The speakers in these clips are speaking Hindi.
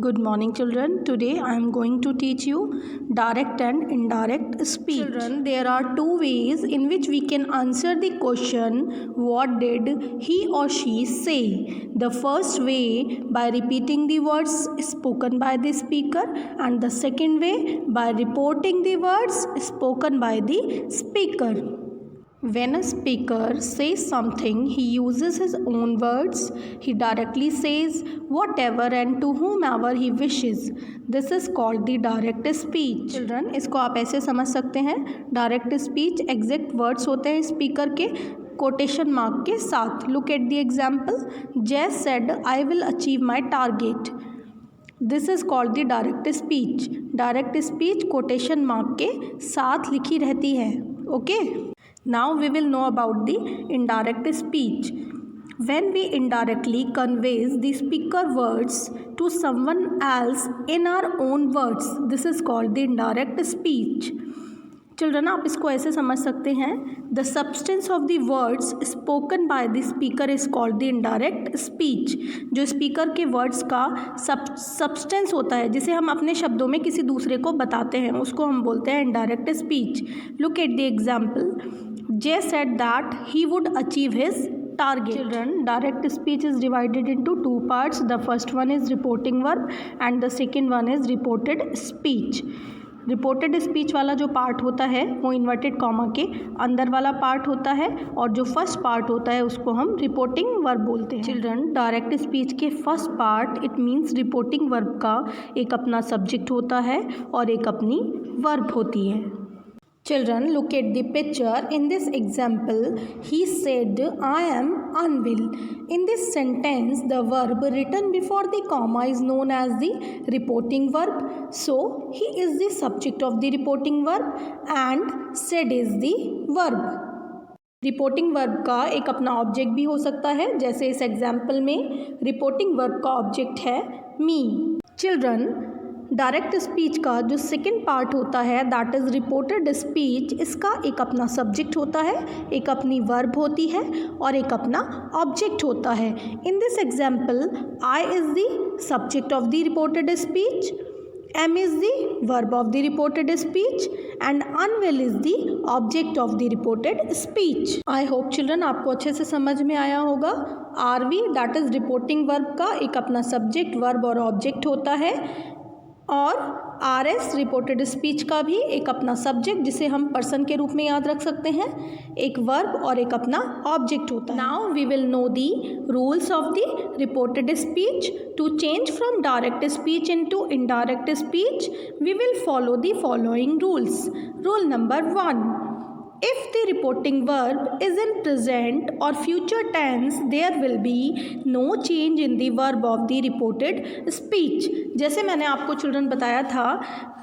Good morning, children. Today I am going to teach you direct and indirect speech. Children, there are two ways in which we can answer the question, what did he or she say? The first way by repeating the words spoken by the speaker, and the second way by reporting the words spoken by the speaker. When a speaker says something, he uses his own words. He directly says whatever and to whomever he wishes. This is called the direct speech. Children, इसको आप ऐसे समझ सकते हैं, डायरेक्ट स्पीच एग्जैक्ट वर्ड्स होते हैं स्पीकर के कोटेशन मार्क के साथ. Look at the example. Jay said I will achieve my target. This is called the direct speech. Direct speech quotation mark के साथ लिखी रहती है. Okay. Now we will know about the indirect speech. When we indirectly conveys the speaker words to someone else in our own words, this is called the indirect speech. Children, आप इसको ऐसे समझ सकते हैं, the substance of the words spoken by the speaker is called the indirect speech. जो स्पीकर के वर्ड्स का substance होता है, जिसे हम अपने शब्दों में किसी दूसरे को बताते हैं, उसको हम बोलते हैं indirect speech. Look at the example. Jay said that he would achieve his target. Children, direct speech is divided into two parts. The first one is reporting verb and the second one is reported speech. Reported speech वाला जो पार्ट होता है वो इन्वर्टेड कॉमा के अंदर वाला पार्ट होता है, और जो फर्स्ट पार्ट होता है उसको हम रिपोर्टिंग वर्ब बोलते हैं. चिल्ड्रन, डायरेक्ट स्पीच के first part it means reporting verb का एक अपना सब्जेक्ट होता है और एक अपनी वर्ब होती है. Children, look at the picture. In this example, he said, I am unwell. In this sentence, the verb written before the comma is known as the reporting verb. So, he is the subject of the reporting verb and said is the verb. Reporting verb का एक अपना ऑब्जेक्ट भी हो सकता है, जैसे इस एग्जाम्पल में रिपोर्टिंग वर्ब का ऑब्जेक्ट है मी. चिल्ड्रन, डायरेक्ट स्पीच का जो सेकेंड पार्ट होता है दैट इज़ रिपोर्टेड स्पीच, इसका एक अपना सब्जेक्ट होता है, एक अपनी वर्ब होती है और एक अपना ऑब्जेक्ट होता है. In this example, I is the subject of the reported speech, am is the verb of the reported speech and unwell is the object of the reported speech. I hope children आपको अच्छे से समझ में आया होगा. Are we that is reporting verb का एक अपना सब्जेक्ट, वर्ब और ऑब्जेक्ट होता है, और आर एस रिपोर्टेड स्पीच का भी एक अपना सब्जेक्ट, जिसे हम पर्सन के रूप में याद रख सकते हैं, एक वर्ब और एक अपना ऑब्जेक्ट होता है. Now we will know the rules of the reported speech. To change from direct speech into indirect speech we will follow the following rules. Rule number 1. If the reporting verb is in present or future tense, there will be no change in the verb of the reported speech. जैसे मैंने आपको चिल्ड्रन बताया था,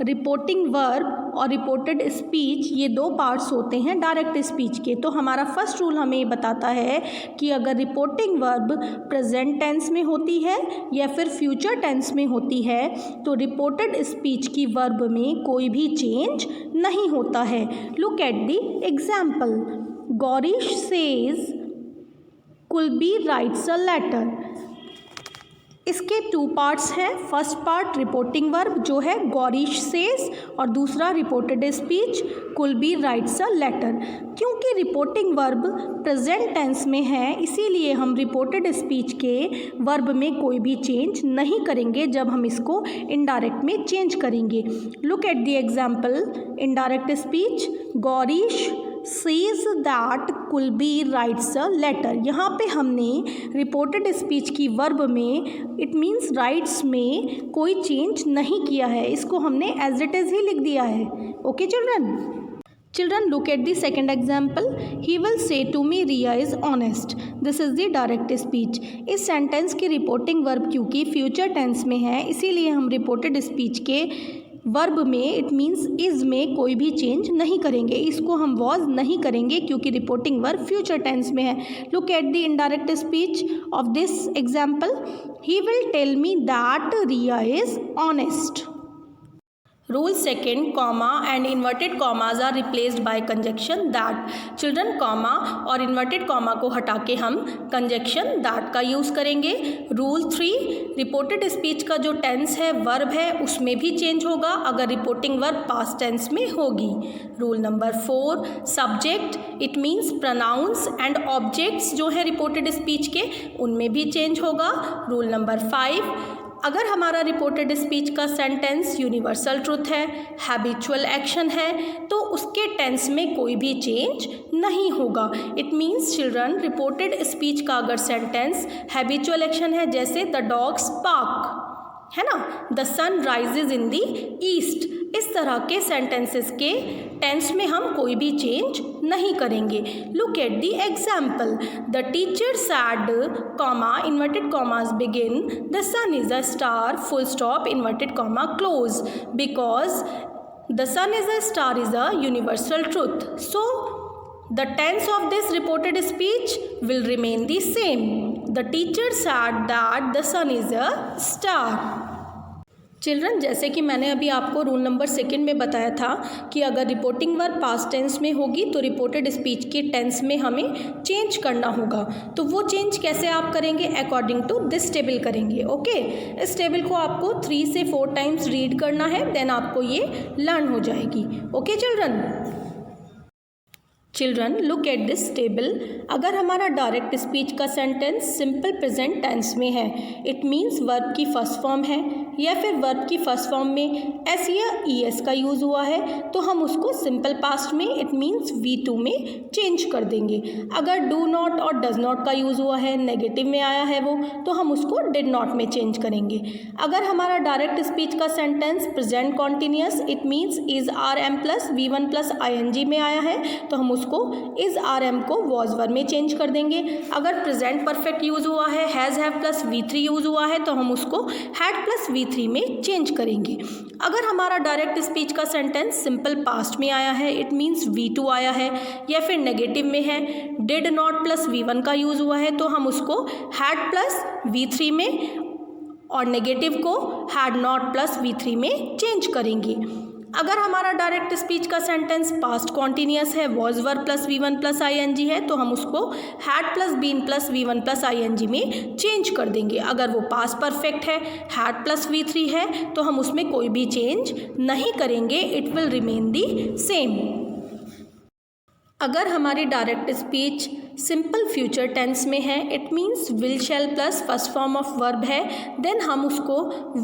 रिपोर्टिंग वर्ब और रिपोर्टेड स्पीच ये दो पार्ट्स होते हैं डायरेक्ट स्पीच के. तो हमारा फर्स्ट रूल हमें ये बताता है कि अगर रिपोर्टिंग वर्ब प्रेजेंट टेंस में होती है या फिर फ्यूचर टेंस में होती है तो रिपोर्टेड स्पीच की वर्ब में कोई भी चेंज नहीं होता है. Look at the example. Gaurish says Kulbi writes a letter. इसके टू पार्ट्स हैं. फर्स्ट पार्ट रिपोर्टिंग वर्ब जो है गौरीश सेज, और दूसरा reported speech Kulbi writes a letter. क्योंकि रिपोर्टिंग वर्ब प्रेजेंट टेंस में है, इसीलिए हम रिपोर्टेड स्पीच के वर्ब में कोई भी चेंज नहीं करेंगे जब हम इसको इनडायरेक्ट में चेंज करेंगे. Look at the example. Indirect speech Gaurish says that Kulbi writes a letter. यहाँ पे हमने रिपोर्टेड स्पीच की वर्ब में इट मीन्स राइट्स में कोई चेंज नहीं किया है, इसको हमने एज इट इज़ ही लिख दिया है. Okay children. Children, look at the second example. He will say to me Riya is honest. This is the direct speech. इस सेंटेंस की रिपोर्टिंग वर्ब क्योंकि फ्यूचर टेंस में है, इसीलिए हम रिपोर्टेड स्पीच के वर्ब में इट मीन्स इज़ में कोई भी चेंज नहीं करेंगे, इसको हम वॉज नहीं करेंगे क्योंकि रिपोर्टिंग वर्ब फ्यूचर टेंस में है. Look at the indirect speech of this example. He will tell me that Riya is honest. Rule second, comma and inverted commas are replaced by conjunction that. Children, comma और inverted comma को हटा के हम conjunction that का यूज़ करेंगे. Rule 3, reported speech का जो tense है, verb है, उसमें भी change होगा अगर reporting verb past tense में होगी. Rule number 4, subject it means pronouns and objects जो है reported speech के उनमें भी change होगा. Rule number 5, अगर हमारा रिपोर्टेड स्पीच का सेंटेंस यूनिवर्सल ट्रुथ है, हैबिचुअल एक्शन है, तो उसके टेंस में कोई भी चेंज नहीं होगा. It means children, reported speech का अगर सेंटेंस हैबिचुअल एक्शन है, जैसे द डॉग्स बार्क, है ना, the sun rises in the east, इस तरह के सेंटेंसेस के टेंस में हम कोई भी चेंज नहीं करेंगे. Look at the example. The teacher said, comma inverted commas begin, the sun is a star, full stop inverted comma close, because the sun is a star is a universal truth. So the tense of this reported speech will remain the same. The teacher said that the sun is a star. Children, जैसे कि मैंने अभी आपको रूल नंबर 2 में बताया था कि अगर रिपोर्टिंग वर्ब पास्ट टेंस में होगी तो रिपोर्टेड स्पीच के टेंस में हमें चेंज करना होगा. तो वो चेंज कैसे आप करेंगे? अकॉर्डिंग टू दिस टेबल करेंगे. ओके, इस टेबल को आपको 3 से 4 टाइम्स रीड करना है, देन आपको ये लर्न हो जाएगी. Okay children. Children, look at this table. अगर हमारा डायरेक्ट स्पीच का सेंटेंस सिंपल प्रेजेंट टेंस में है, इट मीन्स वर्ब की फर्स्ट फॉर्म है या फिर वर्ब की फर्स्ट फॉर्म में एस या ई एस का यूज़ हुआ है, तो हम उसको सिंपल पास्ट में, इट मीन्स V2 में चेंज कर देंगे. अगर डू नॉट और डज नॉट का यूज़ हुआ है, नेगेटिव में आया है वो, तो हम उसको डिड नॉट में चेंज करेंगे. अगर हमारा डायरेक्ट स्पीच का sentence present continuous, it means is are am plus V1 plus ING में आया है, तो हम उसको इज आर एम को वॉज वर्ब में चेंज कर देंगे. अगर प्रेजेंट परफेक्ट यूज़ हुआ है, has have plus V3 use हुआ है, तो हम उसको हैड प्लस V3 में चेंज करेंगे. अगर हमारा डायरेक्ट स्पीच का सेंटेंस सिंपल पास्ट में आया है, इट मीन्स V2 आया है, या फिर नेगेटिव में है, डिड नॉट प्लस V1 का यूज़ हुआ है, तो हम उसको हैड प्लस V3 में और नेगेटिव को हैड नॉट प्लस V3 में चेंज करेंगे. अगर हमारा डायरेक्ट स्पीच का सेंटेंस पास्ट कॉन्टिन्यूअस है, was verb plus V1 plus ING है, तो हम उसको had plus been plus V1 plus ING में चेंज कर देंगे. अगर वो पास्ट परफेक्ट है, हैड प्लस V3 है, तो हम उसमें कोई भी चेंज नहीं करेंगे. It will remain the same. अगर हमारी direct speech simple future tense में है, it means will shall plus first form of verb है, देन हम उसको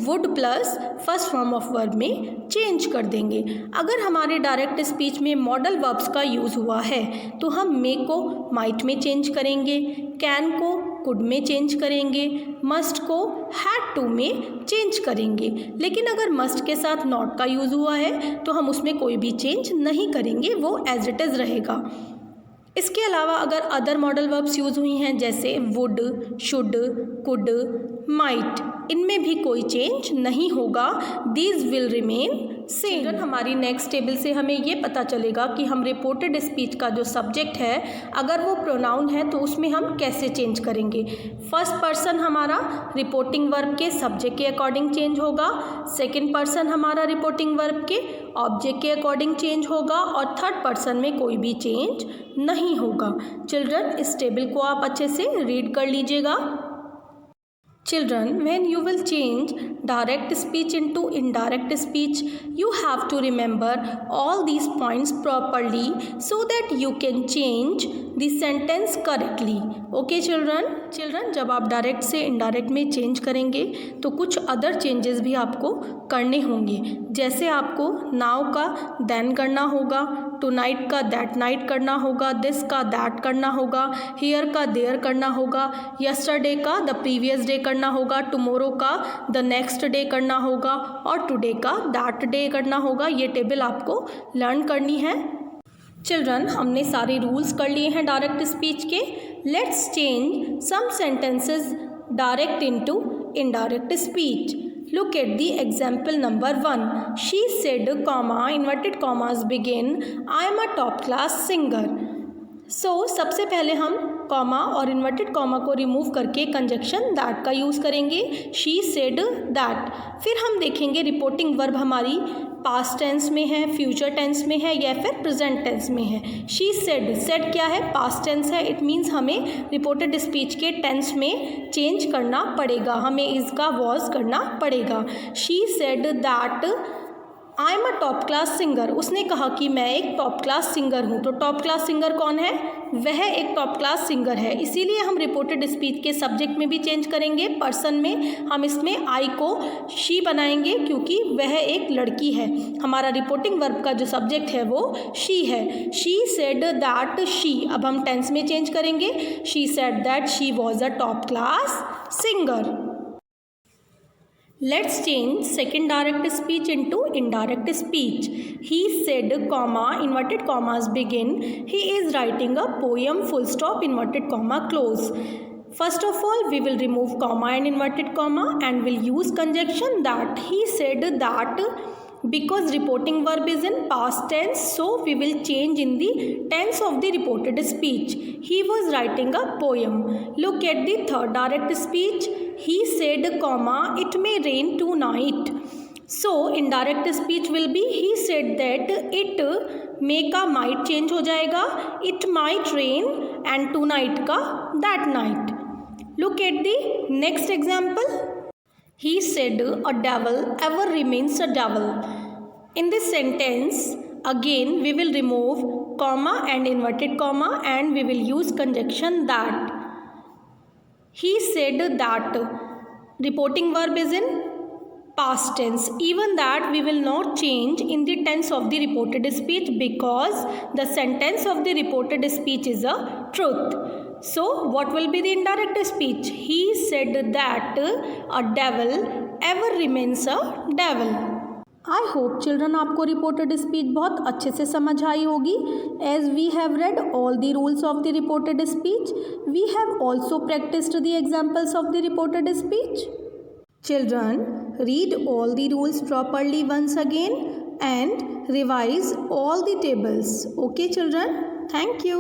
would plus first form of verb में चेंज कर देंगे. अगर हमारे डायरेक्ट स्पीच में मॉडल वर्ब्स का यूज़ हुआ है, तो हम मे को माइट में चेंज करेंगे, कैन को कुड में चेंज करेंगे, मस्ट को हैड टू में चेंज करेंगे. लेकिन अगर मस्ट के साथ नॉट का यूज़ हुआ है, तो हम उसमें कोई भी चेंज नहीं करेंगे, वो एज इट इज़ रहेगा. इसके अलावा अगर अदर मॉडल वर्ब्स यूज़ हुई हैं, जैसे वुड, शुड, कुड, माइट, इनमें भी कोई चेंज नहीं होगा. These will remain same. हमारी नेक्स्ट टेबल से हमें ये पता चलेगा कि हम रिपोर्टेड स्पीच का जो सब्जेक्ट है, अगर वो प्रोनाउन है, तो उसमें हम कैसे चेंज करेंगे. फर्स्ट पर्सन हमारा रिपोर्टिंग वर्ब के सब्जेक्ट के अकॉर्डिंग चेंज होगा, सेकंड पर्सन हमारा रिपोर्टिंग वर्ब के ऑब्जेक्ट के अकॉर्डिंग चेंज होगा, और थर्ड पर्सन में कोई भी चेंज नहीं होगा. चिल्ड्रन, इस टेबल को आप अच्छे से रीड कर लीजिएगा. Children, when you will change direct speech into indirect speech, you have to remember all these points properly so that you can change the sentence correctly. Okay children? Children, जब आप डायरेक्ट से इनडायरेक्ट में चेंज करेंगे तो कुछ अदर चेंजेस भी आपको करने होंगे. जैसे आपको नाउ का देन करना होगा, टू नाइट का दैट नाइट करना होगा, दिस का दैट करना होगा, हियर का देयर करना होगा, यस्टरडे का द प्रीवियस डे करना होगा, टुमारो का द नेक्स्ट डे करना होगा, और टुडे का दैट डे करना होगा. ये टेबल आपको लर्न करनी है. चिल्ड्रन, हमने सारे रूल्स कर लिए हैं डायरेक्ट स्पीच के. Let's change some sentences direct into indirect speech. Look at the example number 1. She said, comma, inverted commas begin, I am a top class singer. So, सबसे पहले हम कॉमा और इन्वर्टेड कॉमा को रिमूव करके कंजक्शन दैट का यूज़ करेंगे, शी सेड दैट। फिर हम देखेंगे रिपोर्टिंग वर्ब हमारी पास्ट टेंस में है, फ्यूचर टेंस में है या फिर प्रेजेंट टेंस में है। शी सेड, सेड क्या है, पास्ट टेंस है, इट मीन्स हमें रिपोर्टेड स्पीच के टेंस में चेंज करना पड़ेगा, हमें इसका वॉज करना पड़ेगा। She said that I am a top class singer, उसने कहा कि मैं एक टॉप क्लास सिंगर हूँ। तो टॉप क्लास सिंगर कौन है, वह एक टॉप क्लास सिंगर है, इसीलिए हम रिपोर्टेड स्पीच के सब्जेक्ट में भी चेंज करेंगे। पर्सन में हम इसमें आई को शी बनाएंगे क्योंकि वह एक लड़की है। हमारा रिपोर्टिंग वर्ब का जो सब्जेक्ट है वो शी है। शी सेड दैट शी, अब हम टेंस में चेंज करेंगे, she said that she was a top class singer. Let's change second direct speech into indirect speech. He said, comma, inverted commas begin. He is writing a poem, full stop, inverted comma, close. First of all, we will remove comma and inverted comma and will use conjunction that. He said that because reporting verb is in past tense, so we will change in the tense of the reported speech. He was writing a poem. Look at the third direct speech. He said, comma, it may rain tonight. So indirect speech will be he said that it may का might change हो जाएगा, it might rain, and tonight का that night. Look at the next example. He said a devil ever remains a devil. In this sentence again we will remove comma and inverted comma and we will use conjunction that. He said that reporting verb is in past tense, even that we will not change in the tense of the reported speech because the sentence of the reported speech is a truth. So what will be the indirect speech? He said that a devil ever remains a devil. I hope children आपको रिपोर्टेड स्पीच बहुत अच्छे से समझ आई होगी। As we have read all the rules of the reported speech, we have also practised the examples of the reported speech. Children, read all the rules properly once again and revise all the tables. Okay children, thank you.